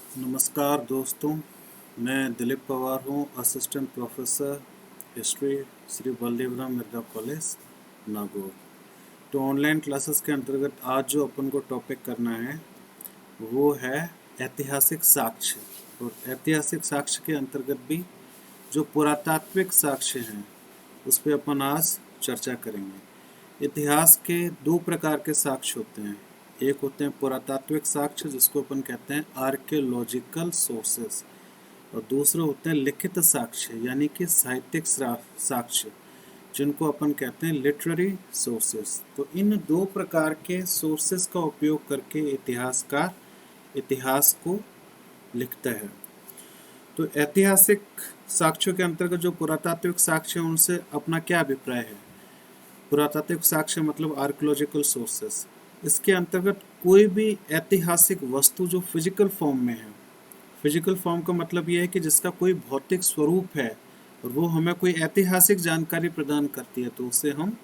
नमस्कार दोस्तों, मैं दिलीप पवार हूँ, assistant professor history Shri Baldevram Mirza college Nagaur. तो ऑनलाइन क्लासेस के अंतर्गत आज जो अपन को टॉपिक करना है वो है ऐतिहासिक साक्ष्य। और ऐतिहासिक साक्ष्य के अंतर्गत भी जो पुरातात्विक साक्ष्य हैं उस पर अपन आज चर्चा करेंगे। इतिहास के दो प्रकार के साक्ष्य होते हैं। एक होते हैं पुरातात्विक साक्ष्य जिसको अपन कहते हैं आर्कियोलॉजिकल सोर्सेस, और दूसरे होते हैं लिखित साक्ष्य यानी कि साहित्यिक साक्ष्य जिनको अपन कहते हैं लिटरेरी सोर्सेस। तो इन दो प्रकार के सोर्सेस का उपयोग करके इतिहासकार इतिहास को लिखता है। तो ऐतिहासिक साक्ष्यों के अंतर्गत जो पुरातात्विक साक्ष्य हैं उनसे अपना क्या अभिप्राय है। पुरातात्विक साक्ष्य मतलब आर्कियोलॉजिकल सोर्सेस, इसके अंतर्गत कोई भी ऐतिहासिक वस्तु जो फिजिकल फॉर्म में है। फिजिकल फॉर्म का मतलब ये है कि जिसका कोई भौतिक स्वरूप है और वो हमें कोई ऐतिहासिक जानकारी प्रदान करती है, तो उसे हम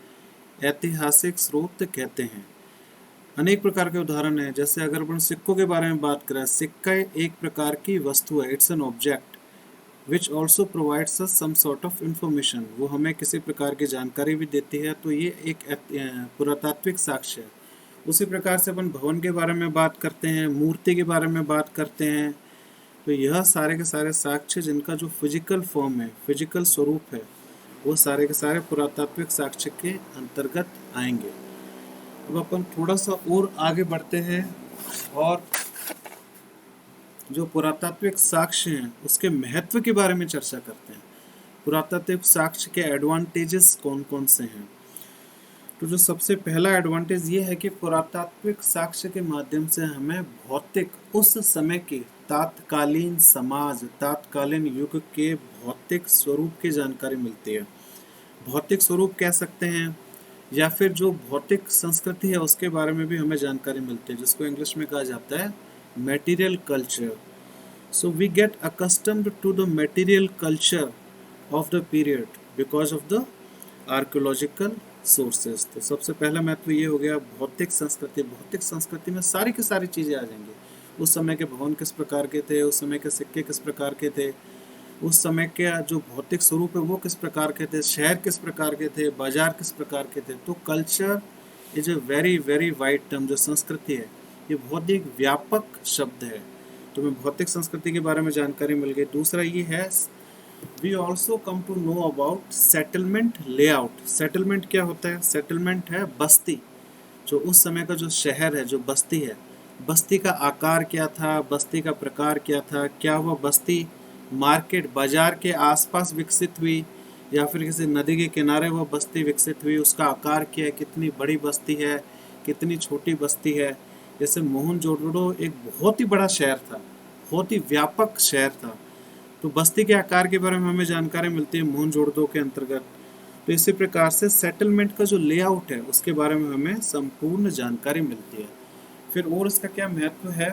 ऐतिहासिक स्रोत कहते हैं। अनेक प्रकार के उदाहरण हैं, जैसे अगर अपन सिक्कों के बारे में बात करें, सिक्का एक प्रकार की वस्तु है, it's an object which also provides us some sort of information. वो हमें किसी प्रकार की जानकारी भी देती है, तो ये एक पुरातात्विक साक्ष्य है। उसी प्रकार से अपन भवन के बारे में बात करते हैं, मूर्ति के बारे में बात करते हैं, तो यह सारे के सारे साक्ष्य जिनका जो फिजिकल फॉर्म है, फिजिकल स्वरूप है, वो सारे के सारे पुरातात्विक साक्ष्य के अंतर्गत आएंगे। अब अपन थोड़ा सा और आगे बढ़ते हैं और जो पुरातात्विक साक्ष्य हैं उसके महत्व के बारे में चर्चा करते हैं। पुरातात्विक साक्ष्य के एडवांटेजेस कौन कौन से हैं। तो जो सबसे पहला एडवांटेज ये है कि पुरातात्विक साक्ष्य के माध्यम से हमें भौतिक उस समय के तात्कालीन समाज, तात्कालीन युग के भौतिक स्वरूप की जानकारी मिलती है। भौतिक स्वरूप कह सकते हैं या फिर जो भौतिक संस्कृति है उसके बारे में भी हमें जानकारी मिलती है, जिसको इंग्लिश में कहा जाता है material culture. So we get accustomed to the material culture of the period because of the archaeological sources. तो सबसे पहला महत्व ये हो गया भौतिक संस्कृति। भौतिक संस्कृति में सारी की सारी चीज़ें आ जाएंगी। उस समय के भवन किस प्रकार के थे, उस समय के सिक्के किस प्रकार के थे, उस समय के जो भौतिक स्वरूप है वो किस प्रकार के थे, शहर किस प्रकार के थे, बाजार किस प्रकार के थे। तो culture is a very very wide term. जो संस्कृति है ये बहुत ही व्यापक शब्द है। तो हमें भौतिक संस्कृति के बारे में जानकारी मिल गई। दूसरा ये है we also come to know about settlement layout. Settlement क्या होता है? सेटलमेंट है बस्ती। जो उस समय का जो शहर है, जो बस्ती है, बस्ती का आकार क्या था, बस्ती का प्रकार क्या था, क्या वह बस्ती मार्केट बाजार के आसपास विकसित हुई या फिर किसी नदी के किनारे वह बस्ती विकसित हुई, उसका आकार क्या है, कितनी बड़ी बस्ती है, कितनी छोटी बस्ती है। जैसे मोहनजोदड़ो एक बहुत ही बड़ा शहर था, बहुत ही व्यापक शहर था, तो बस्ती के आकार के बारे में हमें जानकारी मिलती है मोहनजोदड़ो के अंतर्गत। तो इसी प्रकार से सेटलमेंट का जो लेआउट है उसके बारे में हमें संपूर्ण जानकारी मिलती है। फिर और इसका क्या महत्व है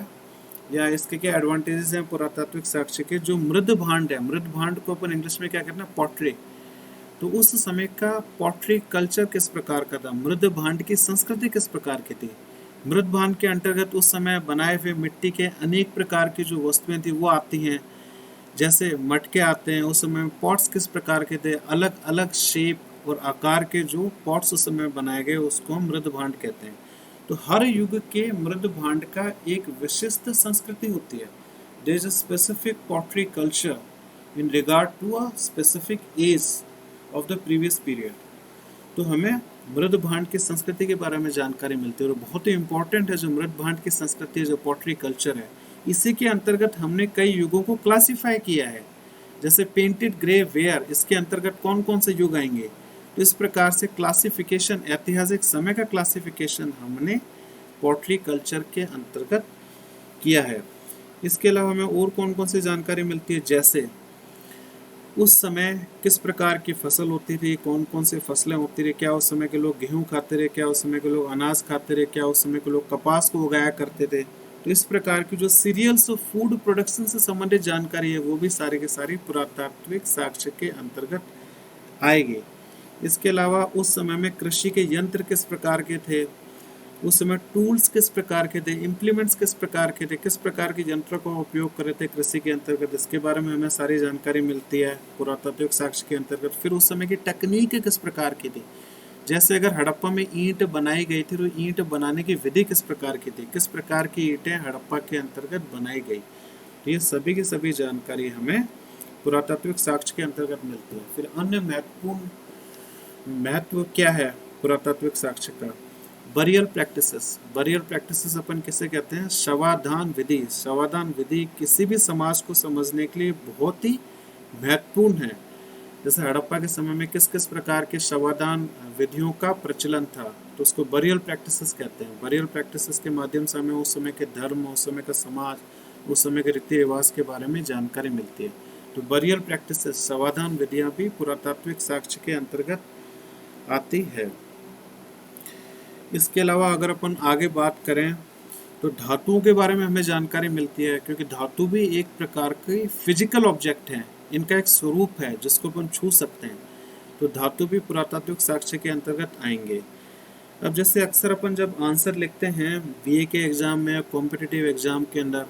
या इसके क्या एडवांटेजेस हैं पुरातात्विक साक्ष्य के। जो मृद भांड है, मृद भांड को अपन इंग्लिश में क्या कहते हैं, पॉटरी। तो उस समय का पॉटरी कल्चर किस प्रकार का था, मृद भांड की संस्कृति किस प्रकार की थी। मृद भांड के अंतर्गत उस समय बनाए हुए मिट्टी के अनेक प्रकार की जो वस्तुएं थी वो आती हैं, जैसे मटके आते हैं। उस समय पॉट्स किस प्रकार के थे, अलग अलग शेप और आकार के जो पॉट्स उस समय बनाए गए उसको हम मृद भांड कहते हैं। तो हर युग के मृद भांड का एक विशिष्ट संस्कृति होती है। There is a specific pottery culture in regard to a specific age of the previous period. तो हमें मृद भांड की संस्कृति के बारे में जानकारी मिलती है और बहुत ही इंपॉर्टेंट है जो मृद भांड की संस्कृति है, जो पॉटरी कल्चर है। इसी के अंतर्गत हमने कई युगों को क्लासिफाई किया है, जैसे पेंटेड ग्रे वेयर, इसके अंतर्गत कौन कौन से युग आएंगे। तो इस प्रकार से क्लासिफिकेशन, ऐतिहासिक समय का क्लासिफिकेशन हमने पॉटरी कल्चर के अंतर्गत किया है। इसके अलावा हमें और कौन कौन सी जानकारी मिलती है, जैसे उस समय किस प्रकार की फसल होती थी, कौन कौन सी फसलें होती रही, क्या उस समय के लोग गेहूं खाते रहे, क्या उस समय के लोग अनाज खाते रहे, क्या उस समय के लोग कपास को उगाया करते थे। तो इस प्रकार की जो सीरियल्स और फूड प्रोडक्शन से संबंधित जानकारी है वो भी सारी की सारी पुरातात्विक साक्ष्य के अंतर्गत आएगी। इसके अलावा उस समय में कृषि के यंत्र किस प्रकार के थे, उस समय टूल्स किस प्रकार के थे, इम्प्लीमेंट्स किस प्रकार के थे, किस प्रकार के यंत्रों का उपयोग कर रहे थे कृषि के अंतर्गत, इसके बारे में हमें सारी जानकारी मिलती है पुरातात्विक साक्ष्य के अंतर्गत। फिर उस समय की तकनीक किस प्रकार की थी, जैसे अगर हड़प्पा में ईंट बनाई गई थी तो ईंट बनाने की विधि किस प्रकार की थी, किस प्रकार की ईंटें हड़प्पा के अंतर्गत बनाई गई। तो ये सभी की सभी जानकारी हमें पुरातात्विक साक्ष्य के अंतर्गत मिलती है। फिर अन्य महत्वपूर्ण महत्व क्या है पुरातात्विक साक्ष्य का, बरियल प्रैक्टिसेस। बरियल प्रैक्टिसेस अपन किसे कहते हैं, शवाधान विधि। शवाधान विधि किसी भी समाज को समझने के लिए बहुत ही महत्वपूर्ण है। जैसे हड़प्पा के समय में किस किस प्रकार के शवाधान विधियों का प्रचलन था, तो उसको बरियल प्रैक्टिसेस कहते हैं। बरियल प्रैक्टिसेस के माध्यम से हमें उस समय के धर्म, उस समय का समाज, उस समय के रीति रिवाज के बारे में जानकारी मिलती है। तो बरियल प्रैक्टिसेस, शवाधान विधियां भी पुरातात्विक साक्ष्य के अंतर्गत आती है। इसके अलावा अगर अपन आगे बात करें तो धातुओं के बारे में हमें जानकारी मिलती है, क्योंकि धातु भी एक प्रकार की फिजिकल ऑब्जेक्ट है, इनका एक स्वरूप है जिसको अपन छू सकते हैं। तो धातु भी पुरातात्विक साक्ष्य के अंतर्गत आएंगे। अब जैसे अक्सर अपन जब आंसर लिखते हैं बीए के एग्जाम में या कॉम्पिटिटिव एग्जाम के अंदर,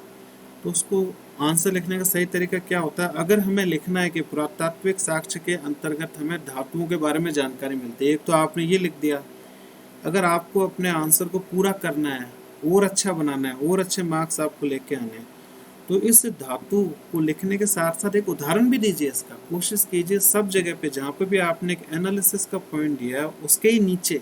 तो उसको आंसर लिखने का सही तरीका क्या होता है, अगर हमें लिखना है कि पुरातात्विक साक्ष्य के अंतर्गत हमें धातुओं के बारे में जानकारी मिलती है, एक तो आपने ये लिख दिया। अगर आपको अपने आंसर को पूरा करना है, और अच्छा बनाना है, और अच्छे मार्क्स आपको लेके आने हैं, तो इस धातु को लिखने के साथ साथ एक उदाहरण भी दीजिए। इसका कोशिश कीजिए सब जगह पे जहाँ पे भी आपने एक एनालिसिस का पॉइंट दिया है उसके ही नीचे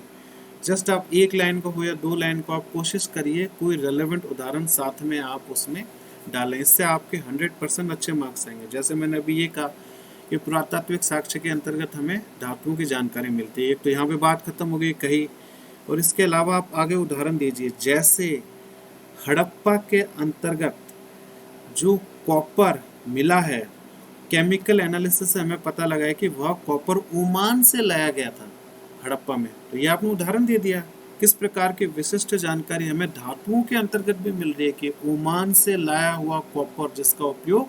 जस्ट आप एक लाइन को हो या दो लाइन को आप कोशिश करिए कोई रेलेवेंट उदाहरण साथ में आप उसमें डालें। इससे आपके 100% अच्छे मार्क्स आएंगे। जैसे मैंने अभी ये कहा कि पुरातात्विक साक्ष्य के अंतर्गत हमें धातुओं की जानकारी मिलती है, एक तो यहाँ पे बात खत्म हो गई कही, और इसके अलावा आप आगे उदाहरण दीजिए। जैसे हड़प्पा के अंतर्गत जो कॉपर मिला है, केमिकल एनालिसिस से हमें पता लगा है कि वह कॉपर ओमान से लाया गया था हड़प्पा में। तो ये आपने उदाहरण दे दिया किस प्रकार की विशिष्ट जानकारी हमें धातुओं के अंतर्गत भी मिल रही है कि ओमान से लाया हुआ कॉपर जिसका उपयोग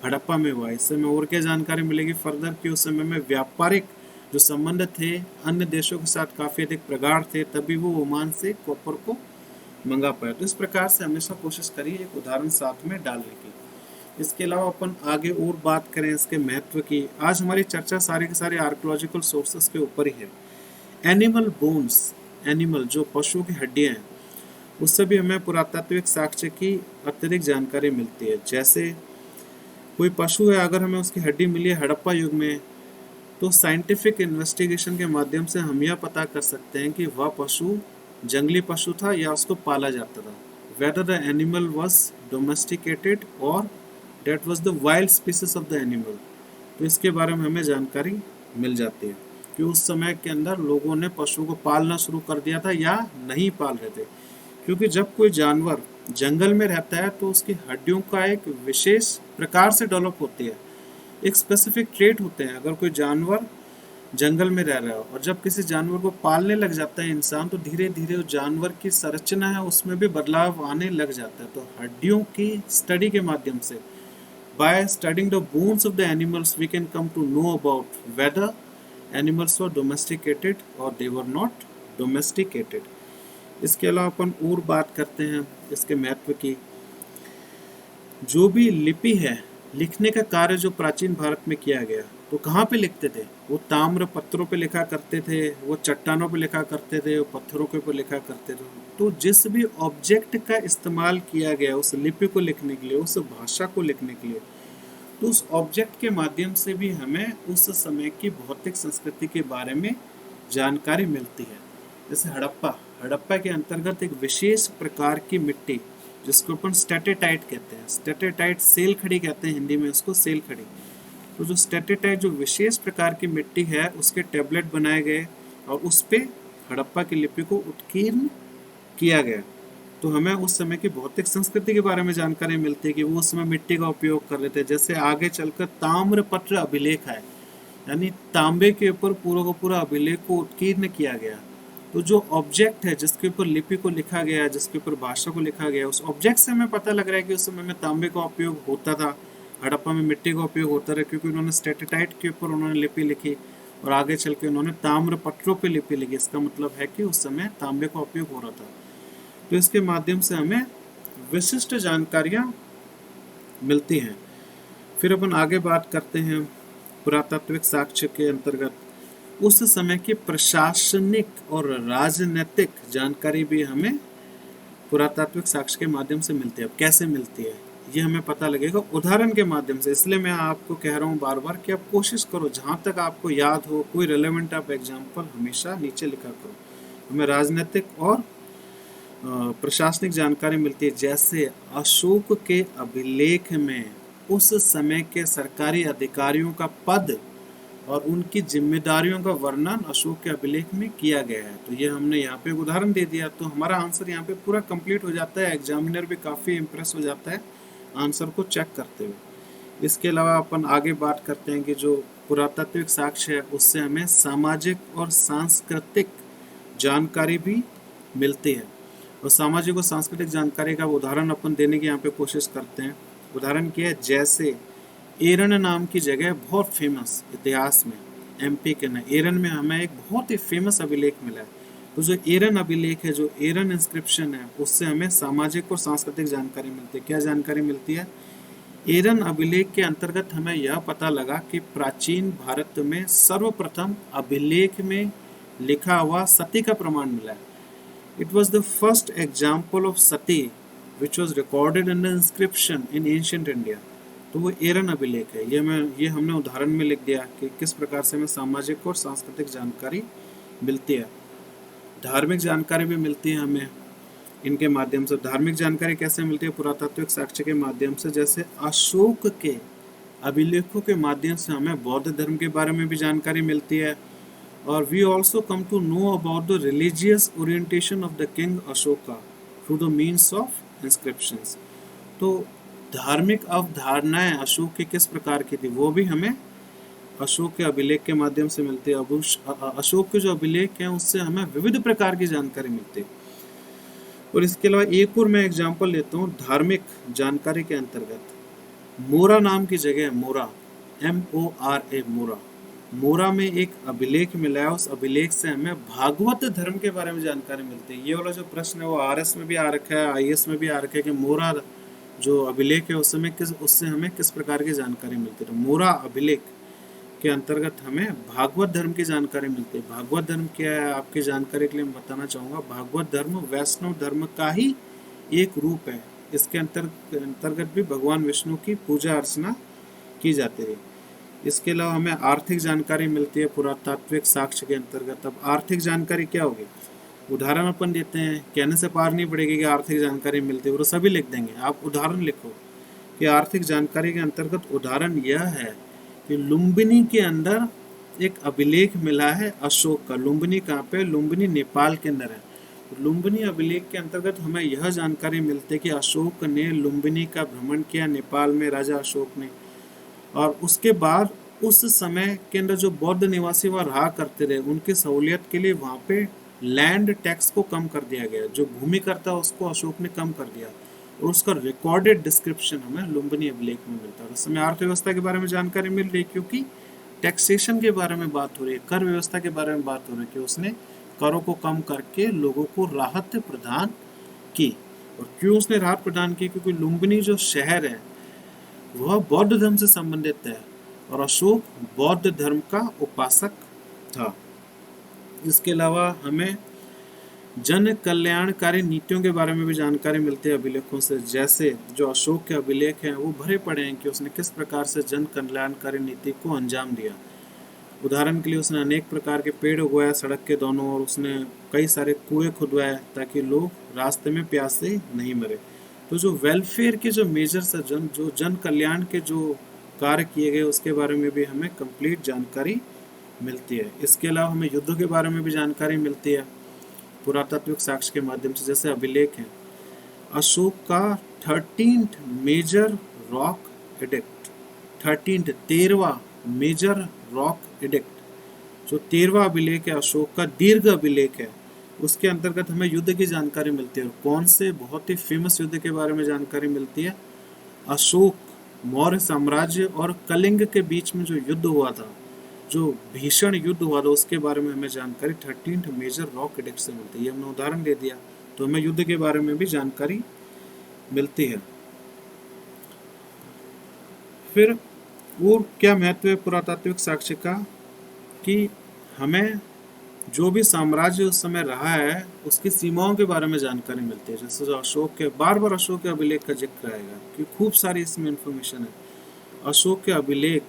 हड़प्पा में हुआ। इससे हमें और क्या जानकारी मिलेगी फर्दर कि उस समय में व्यापारिक जो संबंध थे अन्य देशों के साथ काफ़ी अधिक प्रगाढ़ थे, तभी वो ओमान से कॉपर को मंगा पाए। तो इस प्रकार से हमेशा कोशिश करिए एक उदाहरण साथ में डालने की। इसके अलावा अपन आगे और बात करें इसके महत्व की। आज हमारी चर्चा सारे के सारे आर्कोलॉजिकल सोर्सेस के ऊपर ही है। एनिमल बोन्स, एनिमल जो पशुओं की हड्डियां हैं, उससे भी हमें पुरातात्विक साक्ष्य की अतिरिक्त जानकारी मिलती है। जैसे कोई पशु है, अगर हमें उसकी हड्डी मिली है हड़प्पा युग में, तो साइंटिफिक इन्वेस्टिगेशन के माध्यम से हम यह पता कर सकते हैं कि वह पशु जंगली पशु था या उसको पाला जाता था। Whether the animal was domesticated और that was the wild species of the animal. तो इसके बारे में हमें जानकारी मिल जाती है कि उस समय के अंदर लोगों ने पशु को पालना शुरू कर दिया था या नहीं पाल रहे थे। क्योंकि जब कोई जानवर जंगल में रहता है तो उसकी हड्डियों का एक विशेष प्रकार से डेवलप होती है, एक स्पेसिफिक ट्रेट होते हैं। अगर कोई जानवर जंगल में रह रहा है और जब किसी जानवर को पालने लग जाता है इंसान, तो धीरे धीरे उस जानवर की संरचना है उसमें भी बदलाव आने लग जाता है। तो हड्डियों की स्टडी के माध्यम से, by studying the bones of the animals, we can come to know about whether animals were domesticated और दे वर नॉट डोमेस्टिकेटेड। इसके अलावा अपन और बात करते हैं इसके महत्व की। जो भी लिपि है, लिखने का कार्य जो प्राचीन भारत में किया गया, तो कहाँ पे लिखते थे? वो ताम्र पत्रों पे लिखा करते थे, वो चट्टानों पे लिखा करते थे, वो पत्थरों के ऊपर लिखा करते थे। तो जिस भी ऑब्जेक्ट का इस्तेमाल किया गया उस लिपि को लिखने के लिए, उस भाषा को लिखने के लिए, तो उस ऑब्जेक्ट के माध्यम से भी हमें उस समय की भौतिक संस्कृति के बारे में जानकारी मिलती है। जैसे हड़प्पा के अंतर्गत एक विशेष प्रकार की मिट्टी जिसको अपन स्टेटेटाइट कहते हैं, स्टेटेटाइट सेल खड़ी कहते हैं हिंदी में उसको, सेल खड़ी। तो जो स्टेटेटाइट जो विशेष प्रकार की मिट्टी है उसके टैबलेट बनाए गए और उस पे हड़प्पा की लिपि को उत्कीर्ण किया गया। तो हमें उस समय की भौतिक संस्कृति के बारे में जानकारी मिलती है कि वो उस समय मिट्टी का उपयोग कर रहे थे। जैसे आगे चलकर ताम्रपत्र अभिलेख है, यानी तांबे के ऊपर पूरा का पूरा अभिलेख को उत्कीर्ण किया गया। तो जो ऑब्जेक्ट है जिसके ऊपर लिपि को लिखा गया, जिसके ऊपर भाषा को लिखा गया, उस ऑब्जेक्ट से हमें पता लग रहा है कि उस समय में तांबे का उपयोग होता था, हड़प्पा में मिट्टी का उपयोग होता रहा, क्योंकि उन्होंने स्टेटेटाइट के ऊपर उन्होंने लिपि लिखी और आगे चल के उन्होंने ताम्र पत्रों पे लिपि लिखी। इसका मतलब है कि उस समय तांबे का उपयोग हो रहा था। तो इसके माध्यम से हमें विशिष्ट जानकारियां मिलती हैं। फिर अपन आगे बात करते हैं पुरातात्विक साक्ष्य के अंतर्गत उस समय की प्रशासनिक और राजनीतिक जानकारी भी हमें पुरातात्विक साक्ष्य के माध्यम से मिलती है। अब कैसे मिलती है ये हमें पता लगेगा उदाहरण के माध्यम से। इसलिए मैं आपको कह रहा हूँ बार बार कि आप कोशिश करो जहाँ तक आपको याद हो कोई रेलेवेंट आप एग्जाम्पल हमेशा नीचे लिखा करो। हमें राजनीतिक और प्रशासनिक जानकारी मिलती है, जैसे अशोक के अभिलेख में उस समय के सरकारी अधिकारियों का पद और उनकी जिम्मेदारियों का वर्णन अशोक के अभिलेख में किया गया है। तो ये हमने यहाँ पे एक उदाहरण दे दिया, तो हमारा आंसर यहाँ पे पूरा कंप्लीट हो जाता है। एग्जामिनर भी काफ़ी इम्प्रेस हो जाता है आंसर को चेक करते हुए। इसके अलावा अपन आगे बात करते हैं कि जो पुरातात्विक साक्ष्य है उससे हमें सामाजिक और सांस्कृतिक जानकारी भी मिलती है। और सामाजिक और सांस्कृतिक जानकारी का उदाहरण अपन देने की यहाँ पे कोशिश करते हैं। उदाहरण क्या है, जैसे एरन नाम की जगह बहुत फेमस इतिहास में एमपी के न एरन में हमें एक बहुत ही फेमस अभिलेख मिला है। तो जो एरन अभिलेख है, जो एरन इंस्क्रिप्शन है, उससे हमें सामाजिक और सांस्कृतिक जानकारी मिलती है। क्या जानकारी मिलती है? एरन अभिलेख के अंतर्गत हमें यह पता लगा कि प्राचीन भारत में सर्वप्रथम अभिलेख में लिखा हुआ सती का प्रमाण मिला है। It was the first example of sati which was recorded in the inscription in ancient India. तो वो एरन अभिलेख है। ये हमने उदाहरण में लिख दिया कि किस प्रकार से हमें सामाजिक और सांस्कृतिक जानकारी मिलती है। धार्मिक जानकारी भी मिलती है हमें इनके माध्यम से। धार्मिक जानकारी कैसे मिलती है? पुरातात्विक साक्ष्य के माध्यम से। जैसे अशोक के अभिलेखों के माध्यम से हमें बौद्ध धर्म के बारे में भी जानकारी मिलती है। और we also come to know about the religious orientation of the king Ashoka through the means of inscriptions. तो धार्मिक अवधारणाएं अशोक की किस प्रकार की थी वो भी हमें अशोक के अभिलेख के माध्यम से मिलती है। अशोक के जो अभिलेख हैं उससे हमें विविध प्रकार की जानकारी मिलती है। और इसके अलावा एक और मैं एग्जाम्पल लेता हूँ धार्मिक जानकारी के अंतर्गत। मोरा नाम की जगह, मोरा MORA, मोरा, मोरा में एक अभिलेख मिला है। उस अभिलेख से हमें भागवत धर्म के बारे में जानकारी मिलती है। ये वाला जो प्रश्न है वो RS में भी आ रखा है, IS में भी आ रखा है कि मोरा जो अभिलेख है उससे हमें किस प्रकार की जानकारी मिलती है। तो मोरा अभिलेख के अंतर्गत हमें भागवत धर्म की जानकारी मिलती है। भागवत धर्म क्या है आपकी जानकारी के लिए मैं बताना चाहूँगा। भागवत धर्म वैष्णव धर्म का ही एक रूप है। इसके अंतर्गत भी भगवान विष्णु की पूजा अर्चना की जाती है। इसके अलावा हमें आर्थिक जानकारी मिलती है पुरातात्विक साक्ष्य के अंतर्गत। अब आर्थिक जानकारी क्या होगी? उदाहरण अपन देते हैं, कहने से पार नहीं पड़ेगी कि आर्थिक जानकारी मिलती है, वो सभी लिख देंगे। आप उदाहरण लिखो कि आर्थिक जानकारी के अंतर्गत उदाहरण यह है कि लुम्बिनी के अंदर एक अभिलेख मिला है अशोक का। लुम्बिनी कहाँ पे? लुम्बिनी नेपाल के अंदर है। लुम्बिनी अभिलेख के अंतर्गत हमें यह जानकारी मिलती है कि अशोक ने लुम्बिनी का भ्रमण किया, नेपाल में राजा अशोक ने। और उसके बाद उस समय के अंदर जो बौद्ध निवासी वहाँ रहा करते रहे, उनकी सहूलियत के लिए वहाँ पे लैंड टैक्स को कम कर दिया गया। जो भूमि करता उसको अशोक ने कम कर दिया और उसका रिकॉर्डेड डिस्क्रिप्शन हमें लुम्बिनी अभिलेख में मिलता है। उस समय अर्थव्यवस्था के बारे में जानकारी मिल रही है क्योंकि टैक्सेशन के बारे में बात हो रही है, कर व्यवस्था के बारे में बात हो रही है कि उसने करों को कम करके लोगों को राहत प्रदान की। और क्यों उसने राहत प्रदान की? क्योंकि लुम्बिनी जो शहर है वह बौद्ध धर्म से संबंधित है और अशोक बौद्ध धर्म का उपासक था। इसके अलावा हमें जन कल्याणकारी नीतियों के बारे में भी जानकारी मिलती है अभिलेखों से। जैसे जो अशोक के अभिलेख हैं वो भरे पड़े हैं कि उसने किस प्रकार से जन कल्याणकारी नीति को अंजाम दिया। उदाहरण के लिए उसने अनेक प्रकार के पेड़ उगाया सड़क के दोनों और उसने कई सारे कुएं खुदवाए ताकि लोग रास्ते में प्यास से नहीं मरे। तो जो वेलफेयर के जो मेजर्स है, जो जन कल्याण के जो कार्य किए गए उसके बारे में भी हमें कंप्लीट जानकारी मिलती है। इसके अलावा हमें युद्धों के बारे में भी जानकारी मिलती है पुरातात्विक साक्ष्य के माध्यम से। जैसे अभिलेख है अशोक का 13th मेजर रॉक एडिक्ट, 13वां मेजर रॉक एडिक्ट, जो 13वां अभिलेख है अशोक का दीर्घ अभिलेख है, उसके अंतर्गत हमें युद्ध की जानकारी मिलती है। कौन से बहुत ही फेमस युद्ध के बारे में जानकारी मिलती है? अशोक मौर्य साम्राज्य और कलिंग के बीच में जो युद्ध हुआ था, जो भीषण युद्ध हुआ था, उसके बारे में हमें जानकारी 13th मेजर रॉक एडिक्ट से मिलती है। ये हमने उदाहरण दे दिया। तो हमें युद्ध के बारे में भी जानकारी मिलती है। फिर और क्या महत्व है पुरातात्विक साक्ष्य का, कि हमें जो भी साम्राज्य उस समय रहा है उसकी सीमाओं के बारे में जानकारी मिलती है। जैसे जो अशोक के, बार बार अशोक के अभिलेख का जिक्र आएगा कि खूब सारी इसमें इंफॉर्मेशन है। अशोक के अभिलेख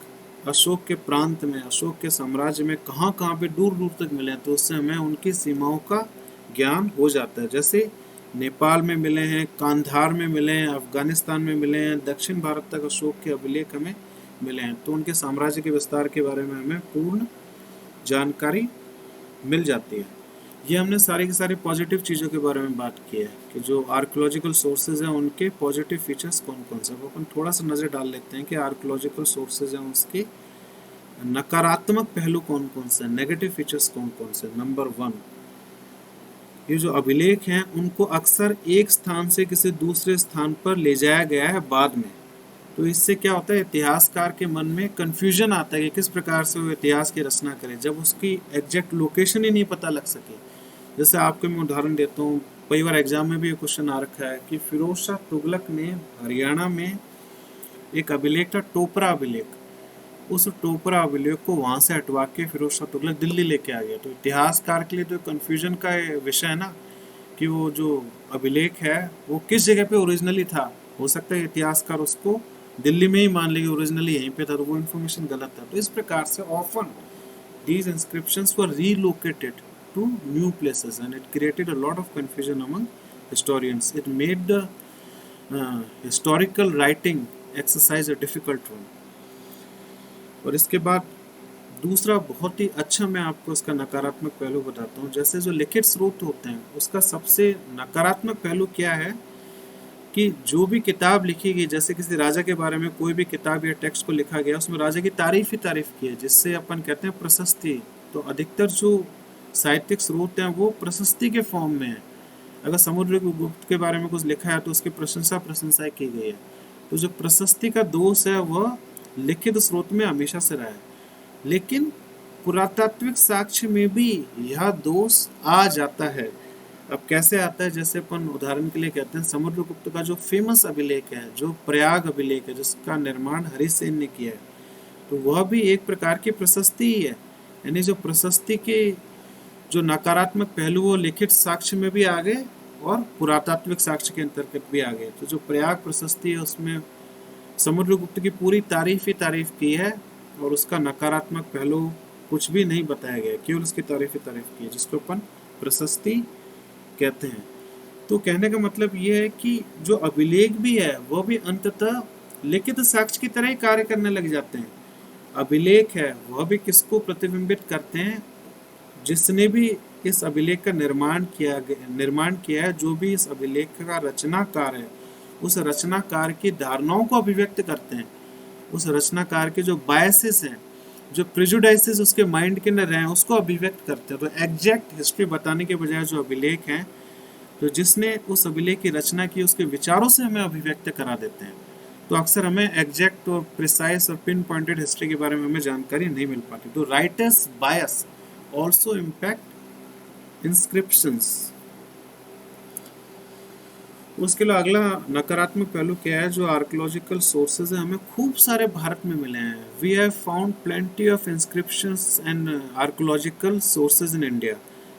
अशोक के प्रांत में, अशोक के साम्राज्य में कहाँ कहाँ पे दूर दूर तक मिले हैं, तो उससे हमें उनकी सीमाओं का ज्ञान हो जाता है। जैसे नेपाल में मिले हैं, कांधार में मिले हैं, अफगानिस्तान में मिले हैं, दक्षिण भारत तक अशोक के अभिलेख हमें मिले हैं, तो उनके साम्राज्य के विस्तार के बारे में हमें पूर्ण जानकारी मिल जाती है। ये हमने सारी की सारी पॉजिटिव चीज़ों के बारे में बात की है कि जो आर्कोलॉजिकल सोर्सेज हैं उनके पॉजिटिव फीचर्स कौन कौन से, वो अपन थोड़ा सा नज़र डाल लेते हैं कि आर्कोलॉजिकल सोर्सेज हैं उसके नकारात्मक पहलू कौन कौन से, नेगेटिव फीचर्स कौन कौन से। नंबर 1, ये जो अभिलेख हैं उनको अक्सर एक स्थान से किसी दूसरे स्थान पर ले जाया गया है बाद में, तो इससे क्या होता है, इतिहासकार के मन में कन्फ्यूजन आता है कि किस प्रकार से वो इतिहास की रचना करे जब उसकी एग्जैक्ट लोकेशन ही नहीं पता लग सके। जैसे आपको मैं उदाहरण देता हूँ, कई बार एग्जाम में भी ये क्वेश्चन आ रखा है कि फिरोज शाह तुगलक ने हरियाणा में एक अभिलेख था, टोपरा अभिलेख, उस टोपरा अभिलेख को वहाँ से हटवा के फिरोज शाह तुगलक दिल्ली लेके आ गया। तो इतिहासकार के लिए तो कन्फ्यूजन का विषय है ना कि वो जो अभिलेख है वो किस जगह पे ओरिजिनली था। हो सकता है इतिहासकार उसको दिल्ली में ही मान ले कि ओरिजिनली यहीं पे था, तो वो इन्फॉर्मेशन गलत था। तो इस प्रकार से often these inscriptions were relocated to new places and it created a lot of confusion among historians. It made the historical writing exercise a difficult one. और इसके बाद दूसरा बहुत ही अच्छा मैं आपको इसका नकारात्मक पहलू बताता हूँ। जैसे जो लिखित स्रोत होते हैं उसका सबसे नकारात्मक पहलू क्या है कि जो भी किताब लिखी गई, जैसे किसी राजा के बारे में कोई भी किताब या टेक्स्ट को लिखा गया उसमें राजा की तारीफ ही तारीफ की है, जिससे अपन कहते हैं प्रशस्ति। तो अधिकतर जो साहित्यिक स्रोत हैं वो प्रशस्ति के फॉर्म में है। अगर समुद्रगुप्त के बारे में कुछ लिखा है तो उसकी प्रशंसा की गई है। तो जो प्रशस्ति का दोष है वह लिखित स्रोत में हमेशा से रहा है, लेकिन पुरातात्विक साक्ष्य में भी यह दोष आ जाता है। अब कैसे आता है, जैसे अपन उदाहरण के लिए कहते हैं समुद्रगुप्त का जो फेमस अभिलेख है, जो प्रयाग अभिलेख है जिसका निर्माण हरिसेन ने किया है, तो वह भी एक प्रकार की प्रशस्ति ही है। यानी जो प्रशस्ति के जो नकारात्मक पहलू वो लिखित साक्ष्य में भी आ गए और पुरातात्विक साक्ष्य के अंतर्गत भी आ गए। तो जो प्रयाग प्रशस्ति है उसमें समुद्रगुप्त की पूरी तारीफ ही तारीफ की है और उसका नकारात्मक पहलू कुछ भी नहीं बताया गया, केवल उसकी तारीफ ही तारीफ की है, जिसको अपन प्रशस्ति कहते हैं। तो कहने का मतलब ये है कि जो अभिलेख भी है वह भी अंततः लिखित साक्ष्य की तरह ही कार्य करने लग जाते हैं। अभिलेख है वह भी किसको प्रतिबिंबित करते हैं, जिसने भी इस अभिलेख का निर्माण किया है, जो भी इस अभिलेख का रचनाकार है उस रचनाकार की धारणाओं को अभिव्यक्त करते हैं। उस रचनाकार के जो बायसेस हैं, जो प्रेजुडाइसेस उसके माइंड के अंदर हैं, उसको अभिव्यक्त करते हैं। तो एग्जैक्ट हिस्ट्री बताने के बजाय जो अभिलेख हैं, तो जिसने उस अभिलेख की रचना की उसके विचारों से हमें अभिव्यक्त करा देते हैं। तो अक्सर हमें एग्जैक्ट और प्रिसाइज और पिन पॉइंटेड हिस्ट्री के बारे में हमें जानकारी नहीं मिल पाती। तो राइटर्स बायस ऑल्सो इम्पैक्ट इंस्क्रिप्शंस। उसके लिए अगला नकारात्मक पहलू क्या है, जो आर्कोलॉजिकल सोर्सेज हैं हमें खूब सारे भारत में मिले हैं। We have found plenty of inscriptions and archaeological sources in India,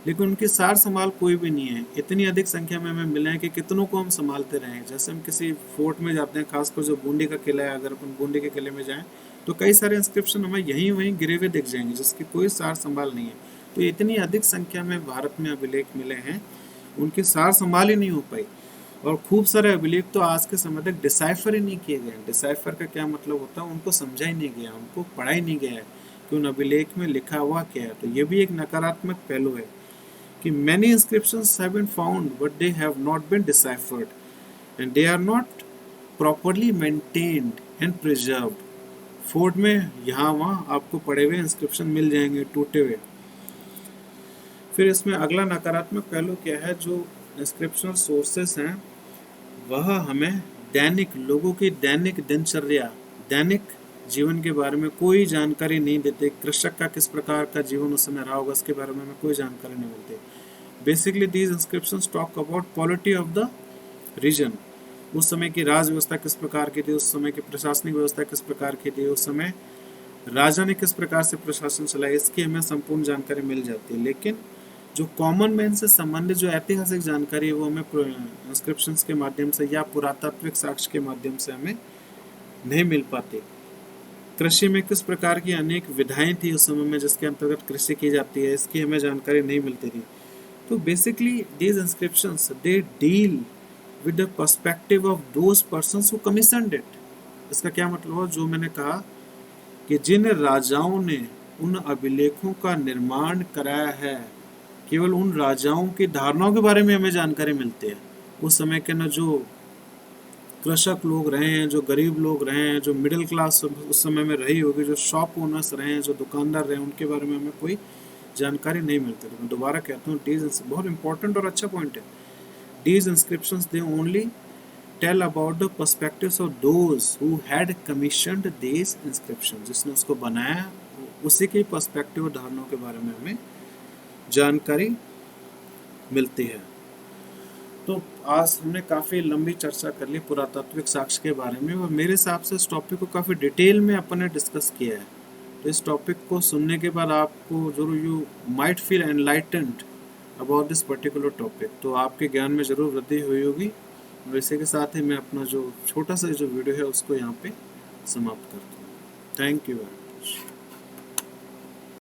लेकिन उनकी सार संभाल कोई भी नहीं है। इतनी अधिक संख्या में हमें मिले हैं कि कितनों को हम संभालते रहें। जैसे हम किसी फोर्ट में जाते हैं, खासकर जो बूंदी का किला है, अगर अपन बूंदी के किले में जाएं तो कई सारे इंस्क्रिप्शन हमें यहीं वहीं गिरे हुए दिख जाएंगे जिसकी कोई सार संभाल नहीं है। तो इतनी अधिक संख्या में भारत में अभिलेख मिले हैं, उनकी सार संभाल ही नहीं हो पाई। और खूब सारे अभिलेख तो आज के समय तक डिसाइफर ही नहीं किए गए। डिसाइफर का क्या मतलब होता है, उनको समझा ही नहीं गया, उनको पढ़ा ही नहीं गया है कि उन अभिलेख में लिखा हुआ क्या है। तो ये भी एक नकारात्मक पहलू है कि many inscriptions have been found but they have not been deciphered and they are not properly maintained and preserved. Fort में यहाँ वहाँ आपको पड़े हुए इंस्क्रिप्शन मिल जाएंगे टूटे हुए। फिर इसमें अगला नकारात्मक पहलू क्या है, जो इंस्क्रिप्शनल सोर्सेस हैं वह हमें दैनिक लोगों की दैनिक दिनचर्या, दैनिक जीवन के बारे में कोई जानकारी नहीं देते। कृषक का किस प्रकार का जीवन उस समय रहा होगा उसके बारे में हमें कोई जानकारी नहीं मिलती। Basically these inscriptions talk about polity of the region. उस समय की राज व्यवस्था किस प्रकार की थी, उस समय की प्रशासनिक व्यवस्था किस प्रकार की थी, उस समय राजा ने किस प्रकार से प्रशासन चलाया, इसकी हमें संपूर्ण जानकारी मिल जाती है। लेकिन जो कॉमन मैन से संबंधित जो ऐतिहासिक जानकारी है वो हमें इंस्क्रिप्शंस के माध्यम से या पुरातात्विक साक्ष्य के माध्यम से हमें नहीं मिल पाती। कृषि में किस प्रकार की अनेक विधाएं थी उस समय में जिसके अंतर्गत कृषि की जाती है, इसकी हमें जानकारी नहीं मिलती थी। तो basically these inscriptions they deal with the perspective of those persons who commissioned it. इसका क्या मतलब हुआ, जो मैंने कहा कि जिन राजाओं ने उन अभिलेखों का निर्माण कराया है, केवल उन राजाओं की धारणाओं के बारे में हमें जानकारी मिलती है। उस समय के न जो कृषक लोग रहे हैं, जो गरीब लोग रहे हैं, जो मिडिल क्लास उस समय में रही होगी, जो शॉप ओनर्स रहे हैं, जो दुकानदार रहे हैं, उनके बारे में हमें कोई जानकारी नहीं मिलती। तो मैं दोबारा कहता हूँ, डीज बहुत इंपॉर्टेंट और अच्छा पॉइंट है। These inscriptions they only tell about the perspectives of those who had commissioned these inscription. जिसने उसको बनाया उसी के पर्सपेक्टिव और धारणाओं के बारे में हमें जानकारी मिलती है। तो आज हमने काफ़ी लंबी चर्चा कर ली पुरातात्विक साक्ष्य के बारे में, और मेरे हिसाब से इस टॉपिक को काफ़ी डिटेल में अपन ने डिस्कस किया है। तो इस टॉपिक को सुनने के बाद आपको जरूर you might feel enlightened about this particular topic, तो आपके ज्ञान में ज़रूर वृद्धि हुई होगी। और इसी के साथ ही मैं अपना जो छोटा सा जो वीडियो है उसको यहाँ पे समाप्त करता हूँ। Thank you very much.